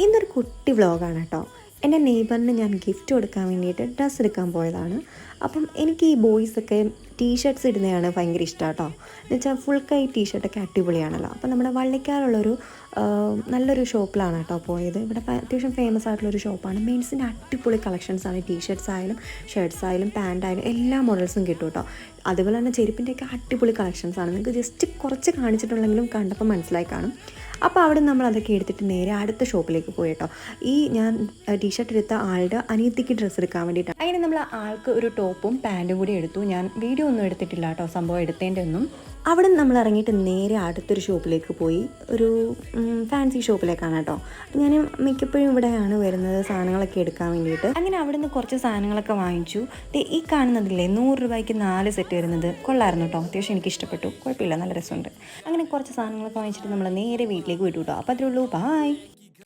ഇന്നൊരു കുട്ടി വ്ളോഗാണ് കേട്ടോ. എൻ്റെ നെയ്ബറിന് ഞാൻ ഗിഫ്റ്റ് കൊടുക്കാൻ വേണ്ടിയിട്ട് ഡ്രസ്സ് എടുക്കാൻ പോയതാണ്. അപ്പം എനിക്ക് ഈ ബോയ്സൊക്കെ ടീഷർട്ട്സ് ഇടുന്നതാണ് ഭയങ്കര ഇഷ്ടം കേട്ടോ. എന്ന് വെച്ചാൽ ഫുൾ കൈ ടീഷർട്ടൊക്കെ അടിപൊളിയാണല്ലോ. അപ്പം നമ്മുടെ വള്ളിക്കാറുള്ളൊരു നല്ലൊരു ഷോപ്പിലാണ് കേട്ടോ പോയത്. ഇവിടെ അത്യാവശ്യം ഫേമസ് ആയിട്ടുള്ളൊരു ഷോപ്പാണ്. മെയിൻസിൻ്റെ അടിപൊളി കളക്ഷൻസാണ്. ടീഷർട്ട്സ് ആയാലും ഷർട്ട്സ് ആയാലും പാൻ്റ് ആയാലും എല്ലാ മോഡൽസും കിട്ടും കേട്ടോ. അതുപോലെ തന്നെ ചെരുപ്പിൻ്റെയൊക്കെ അടിപൊളി കളക്ഷൻസാണ്. നിങ്ങൾക്ക് ജസ്റ്റ് കുറച്ച് കാണിച്ചിട്ടുണ്ടെങ്കിലും കണ്ടപ്പോൾ മനസ്സിലായി കാണും. അപ്പോൾ അവിടെ നമ്മൾ അതൊക്കെ എടുത്തിട്ട് നേരെ അടുത്ത ഷോപ്പിലേക്ക് പോയി കേട്ടോ. ഈ ഞാൻ ടീഷർട്ട് എടുത്ത ആളുടെ അനിയത്തിക്ക് ഡ്രസ്സ് എടുക്കാൻ വേണ്ടിയിട്ടാണ്. അങ്ങനെ നമ്മൾ ആൾക്ക് ഒരു ടോപ്പും പാൻറ്റും കൂടി എടുത്തു. ഞാൻ വീഡിയോ ഒന്നും എടുത്തിട്ടില്ല കേട്ടോ, സംഭവം എടുത്തതിൻ്റെ ഒന്നും. അവിടെ നിന്ന് നമ്മൾ ഇറങ്ങിയിട്ട് നേരെ അടുത്തൊരു ഷോപ്പിലേക്ക് പോയി. ഒരു ഫാൻസി ഷോപ്പിലേക്കാണ് കേട്ടോ. ഞാൻ മിക്കപ്പോഴും ഇവിടെയാണ് വരുന്നത് സാധനങ്ങളൊക്കെ എടുക്കാൻ വേണ്ടിയിട്ട്. അങ്ങനെ അവിടെ നിന്ന് കുറച്ച് സാധനങ്ങളൊക്കെ വാങ്ങിച്ചു. ഈ കാണുന്നതില്ലേ 100 രൂപയ്ക്ക് 4 സെറ്റ് വരുന്നത് കൊള്ളായിരുന്നു കേട്ടോ. അത്യാവശ്യം എനിക്ക് ഇഷ്ടപ്പെട്ടു, കുഴപ്പമില്ല, നല്ല രസമുണ്ട്. അങ്ങനെ കുറച്ച് സാധനങ്ങളൊക്കെ വാങ്ങിച്ചിട്ട് നമ്മൾ നേരെ വീട്ടിലേക്ക് വിട്ടു കേട്ടോ. അപ്പോൾ അത്രേ ഉള്ളൂ, ബായ്.